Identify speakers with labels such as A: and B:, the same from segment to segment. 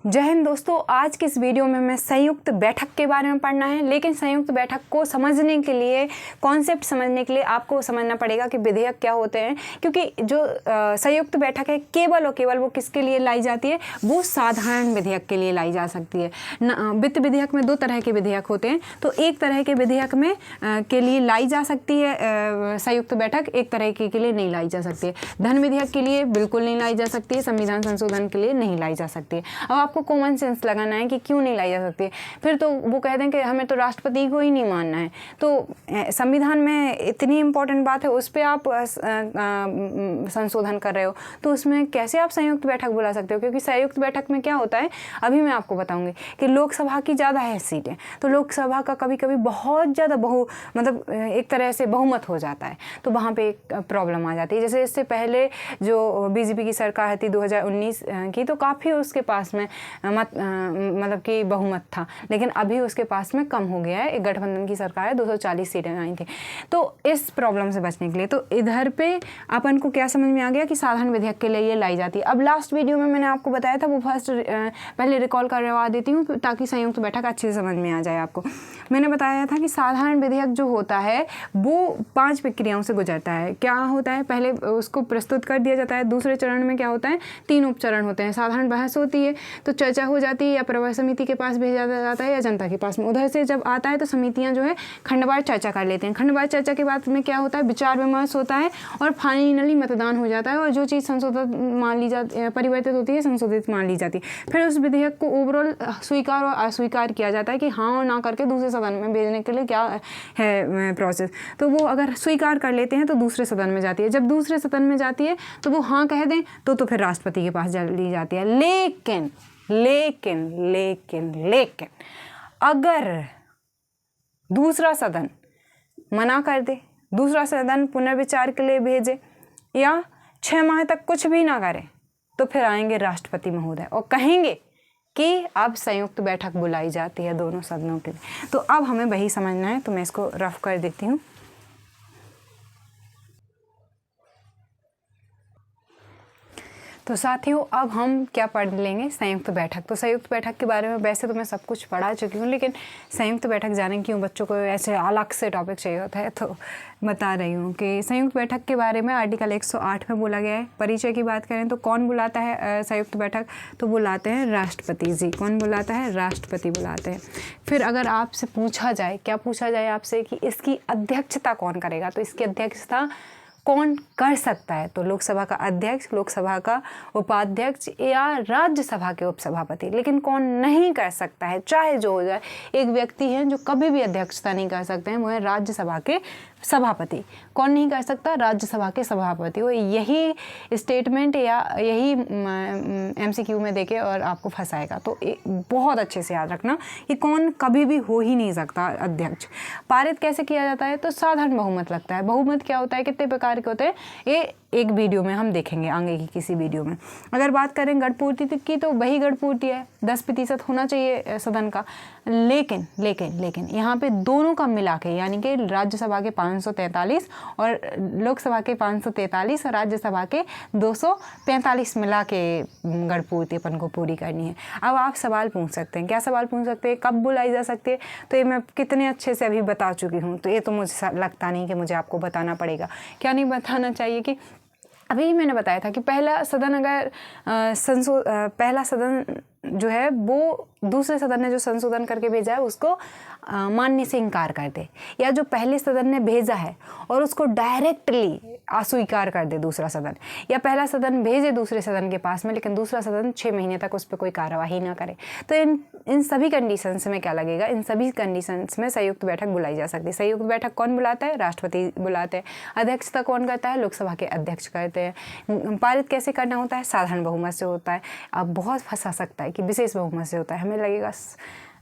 A: जय हिंद दोस्तों, आज की इस वीडियो में हमें संयुक्त बैठक के बारे में पढ़ना है। लेकिन संयुक्त बैठक को समझने के लिए, कॉन्सेप्ट समझने के लिए आपको समझना पड़ेगा कि विधेयक क्या होते हैं। क्योंकि जो संयुक्त बैठक है केवल और केवल वो किसके लिए लाई जाती है, वो साधारण विधेयक के लिए लाई जा सकती है। वित्त विधेयक में दो तरह के विधेयक होते हैं, तो एक तरह के विधेयक में के लिए लाई जा सकती है संयुक्त बैठक, एक तरह के लिए नहीं लाई जा सकती है। धन विधेयक के लिए बिल्कुल नहीं लाई जा सकती है, संविधान संशोधन के लिए नहीं लाई जा सकती है। अब आपको कॉमन सेंस लगाना है कि क्यों नहीं लाई जा सकती। फिर तो वो कह दें कि हमें तो राष्ट्रपति को ही नहीं मानना है। तो संविधान में इतनी इंपॉर्टेंट बात है, उस पर आप संशोधन कर रहे हो, तो उसमें कैसे आप संयुक्त बैठक बुला सकते हो? क्योंकि संयुक्त बैठक में क्या होता है, अभी मैं आपको बताऊंगी कि लोकसभा की ज़्यादा है सीटें, तो लोकसभा का कभी कभी बहुत ज़्यादा मतलब एक तरह से बहुमत हो जाता है, तो वहाँ पे एक प्रॉब्लम आ जाती है। जैसे इससे पहले जो बीजेपी की सरकार थी 2019 की, तो काफ़ी उसके पास में मतलब कि बहुमत था, लेकिन अभी उसके पास में कम हो गया है। एक गठबंधन की सरकार है, 240 सीटें आई थी। तो इस प्रॉब्लम से बचने के लिए तो इधर पे अपन को क्या समझ में आ गया कि साधारण विधेयक के लिए ये लाई जाती है। अब लास्ट वीडियो में मैंने आपको बताया था, वो फर्स्ट पहले रिकॉल करवा देती हूँ ताकि संयुक्त बैठक अच्छे से समझ में आ जाए आपको। मैंने बताया था कि साधारण विधेयक जो होता है वो 5 प्रक्रियाओं से गुजरता है। क्या होता है, पहले उसको प्रस्तुत कर दिया जाता है, दूसरे चरण में क्या होता है, 3 उपचरण होते हैं। साधारण बहस होती है, तो चर्चा हो जाती है, या प्रवर समिति के पास भेजा जाता है या जनता के पास में। उधर से जब आता है तो समितियां जो है खंडवार चर्चा कर लेते हैं। खंडवार चर्चा के बाद में क्या होता है, विचार विमर्श होता है और फाइनली मतदान हो जाता है, और जो चीज़ संशोधित मान ली जाती, परिवर्तित होती है, संशोधित मान ली जाती है। फिर उस विधेयक को ओवरऑल स्वीकार और अस्वीकार किया जाता है कि हाँ और ना करके दूसरे सदन में भेजने के लिए क्या है प्रोसेस। तो वो अगर स्वीकार कर लेते हैं तो दूसरे सदन में जाती है। जब दूसरे सदन में जाती है तो वो हाँ कह दें तो फिर राष्ट्रपति के पास ली जाती है। लेकिन लेकिन लेकिन लेकिन अगर दूसरा सदन मना कर दे, दूसरा सदन पुनर्विचार के लिए भेजे या 6 माह तक कुछ भी ना करे, तो फिर आएंगे राष्ट्रपति महोदय और कहेंगे कि अब संयुक्त बैठक बुलाई जाती है दोनों सदनों के लिए। तो अब हमें वही समझना है, तो मैं इसको रफ कर देती हूँ। तो साथियों, अब हम क्या पढ़ लेंगे, संयुक्त बैठक। तो संयुक्त बैठक के बारे में वैसे तो मैं सब कुछ पढ़ा चुकी हूँ, लेकिन संयुक्त बैठक जाने क्यों बच्चों को ऐसे अलग से टॉपिक चाहिए होता है, तो बता रही हूँ कि संयुक्त बैठक के बारे में आर्टिकल 108 में बोला गया है। परिचय की बात करें तो कौन बुलाता है संयुक्त बैठक, तो बुलाते हैं राष्ट्रपति जी। कौन बुलाता है, राष्ट्रपति बुलाते हैं। फिर अगर आपसे पूछा जाए, क्या पूछा जाए आपसे कि इसकी अध्यक्षता कौन करेगा, तो इसकी अध्यक्षता कौन कर सकता है, तो लोकसभा का अध्यक्ष, लोकसभा का उपाध्यक्ष या राज्यसभा के उपसभापति। लेकिन कौन नहीं कर सकता है, चाहे जो हो जाए, एक व्यक्ति है जो कभी भी अध्यक्षता नहीं कर सकते हैं, वो है राज्यसभा के सभापति। कौन नहीं कर सकता, राज्यसभा के सभापति। वो यही स्टेटमेंट या यही MCQ में देके और आपको फंसाएगा, तो बहुत अच्छे से याद रखना कि कौन कभी भी हो ही नहीं सकता अध्यक्ष। पारित कैसे किया जाता है, तो साधारण बहुमत लगता है। बहुमत क्या होता है, कितने प्रकार के होते हैं, ये एक वीडियो में हम देखेंगे, आगे की किसी वीडियो में। अगर बात करें गढ़पूर्ति की, तो वही गढ़पूर्ति है, 10% होना चाहिए सदन का। लेकिन लेकिन लेकिन यहाँ पे दोनों का मिला के, यानी कि राज्यसभा के 543 और लोकसभा के 543 और राज्यसभा के 245 मिला के गढ़पूर्ति अपन को पूरी करनी है। अब आप सवाल पूछ सकते हैं, क्या सवाल पूछ सकते हैं, कब बुलाई जा सकती है, तो ये मैं कितने अच्छे से अभी बता चुकी हूँ, तो ये तो मुझे लगता नहीं कि मुझे आपको बताना पड़ेगा। क्या नहीं बताना चाहिए कि अभी मैंने बताया था कि पहला सदन अगर पहला सदन जो है वो दूसरे सदन ने जो संशोधन करके भेजा है उसको मानने से इनकार कर दे, या जो पहले सदन ने भेजा है और उसको डायरेक्टली अस्वीकार कर दे दूसरा सदन, या पहला सदन भेजे दूसरे सदन के पास में लेकिन दूसरा सदन 6 महीने तक उस पर कोई कार्यवाही ना करे, तो इन सभी कंडीशंस में क्या लगेगा, इन सभी कंडीशंस में संयुक्त बैठक बुलाई जा सकती है। संयुक्त बैठक कौन बुलाता है, राष्ट्रपति बुलाते हैं। अध्यक्षता कौन करता है, लोकसभा के अध्यक्ष करते हैं। पारित कैसे करना होता है, साधारण बहुमत से होता है। अब बहुत फंसा सकता है कि विशेष बहुमत से होता है, हमें लगेगा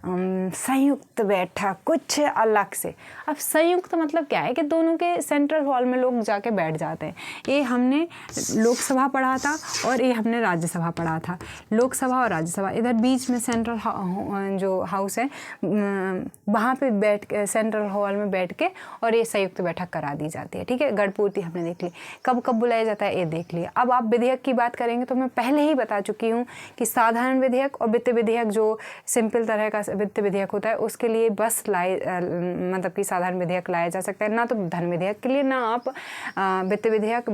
A: संयुक्त बैठक कुछ अलग से। अब संयुक्त मतलब क्या है कि दोनों के सेंट्रल हॉल में लोग जाके बैठ जाते हैं। ये हमने लोकसभा पढ़ा था और ये हमने राज्यसभा पढ़ा था। लोकसभा और राज्यसभा, इधर बीच में सेंट्रल जो हाउस है वहाँ पे बैठ के सेंट्रल हॉल में बैठ के और ये संयुक्त बैठक करा दी जाती है। ठीक है, गढ़पूर्ति हमने देख ली। कब कब बुलाया जाता है ये देख लिया। अब आप विधेयक की बात करेंगे तो मैं पहले ही बता चुकी हूँ कि साधारण विधेयक और वित्त विधेयक, जो सिंपल तरह का वित्त विधेयक होता है उसके लिए बस मतलब कि साधारण विधेयक लाया जा सकता है, ना तो धन विधेयक के लिए, ना आप वित्त विधेयक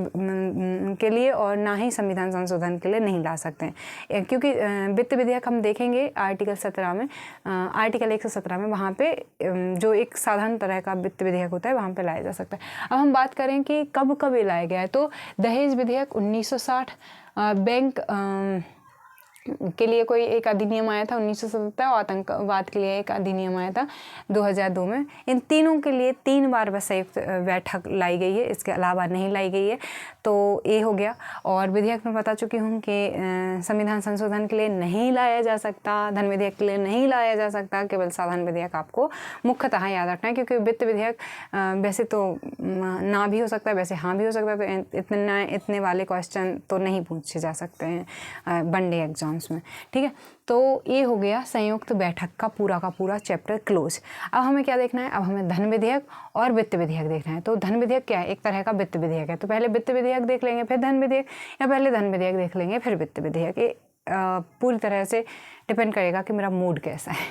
A: के लिए और ना ही संविधान संशोधन के लिए नहीं ला सकते हैं। क्योंकि वित्त विधेयक हम देखेंगे आर्टिकल 17 में, आर्टिकल 117 में, वहाँ पे जो एक साधारण तरह का वित्त विधेयक होता है वहाँ पे लाया जा सकता है। अब हम बात करें कि कब कब ये लाया गया है, तो दहेज विधेयक 1960, बैंक के लिए कोई एक अधिनियम आया था 1977, और आतंकवाद के लिए एक अधिनियम आया था 2002 में। इन तीनों के लिए 3 बार बस संयुक्त बैठक लाई गई है, इसके अलावा नहीं लाई गई है। तो ये हो गया। और विधेयक में बता चुकी हूँ कि संविधान संशोधन के लिए नहीं लाया जा सकता, धन विधेयक के लिए नहीं लाया जा सकता, केवल साधारण विधेयक आपको मुख्यतः याद रखना है। क्योंकि वित्त विधेयक वैसे तो ना भी हो सकता है, वैसे हाँ भी हो सकता है, तो इतने वाले क्वेश्चन तो नहीं पूछे जा सकते हैं वनडे एग्जाम्स में। ठीक है, तो ये हो गया संयुक्त बैठक का पूरा चैप्टर क्लोज। अब हमें क्या देखना है, अब हमें धन विधेयक और वित्त विधेयक देखना है। तो धन विधेयक क्या है, एक तरह का वित्त विधेयक है। तो पहले वित्त विधेयक देख लेंगे फिर धन विधेयक, या पहले धन विधेयक देख लेंगे फिर वित्त विधेयक। ये पूरी तरह से डिपेंड करेगा कि मेरा मूड कैसा है।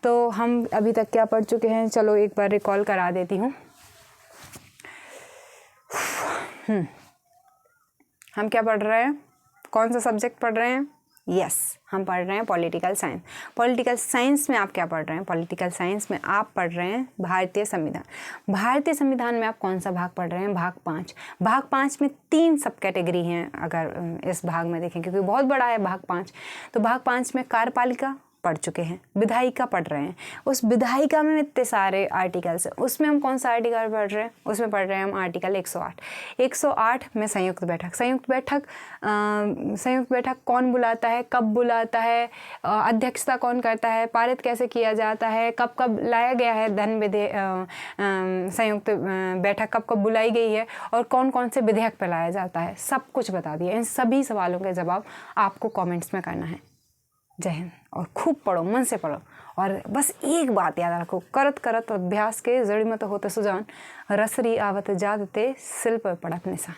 A: तो हम अभी तक क्या पढ़ चुके हैं, चलो एक बार रिकॉल करा देती हूँ। हम क्या पढ़ रहे हैं, कौन सा सब्जेक्ट पढ़ रहे हैं? यस, हम पढ़ रहे हैं पॉलिटिकल साइंस। पॉलिटिकल साइंस में आप क्या पढ़ रहे हैं? पॉलिटिकल साइंस में आप पढ़ रहे हैं भारतीय संविधान। भारतीय संविधान में आप कौन सा भाग पढ़ रहे हैं? भाग 5। भाग 5 में 3 सब कैटेगरी हैं अगर इस भाग में देखें, क्योंकि बहुत बड़ा है भाग 5। तो भाग 5 में कार्यपालिका पढ़ चुके हैं, विधायिका पढ़ रहे हैं। उस विधायिका में इतने सारे आर्टिकल्स हैं, उसमें हम कौन सा आर्टिकल पढ़ रहे हैं? उसमें पढ़ रहे हैं हम आर्टिकल 108। 108 में संयुक्त बैठक। संयुक्त बैठक कौन बुलाता है, कब बुलाता है, अध्यक्षता कौन करता है, पारित कैसे किया जाता है, कब कब लाया गया है धन विधेयक, संयुक्त बैठक कब कब बुलाई गई है, और कौन कौन से विधेयक पर लाया जाता है, सब कुछ बता दिया। इन सभी सवालों के जवाब आपको कॉमेंट्स में करना है। जय हिंद। और खूब पढ़ो, मन से पढ़ो। और बस एक बात याद रखो, करत करत अभ्यास के जड़ी मत होते सुजान, रसरी आवत जादते शिल्प पड़त निशान।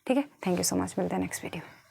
A: ठीक है, थैंक यू सो मच, मिलते हैं नेक्स्ट वीडियो।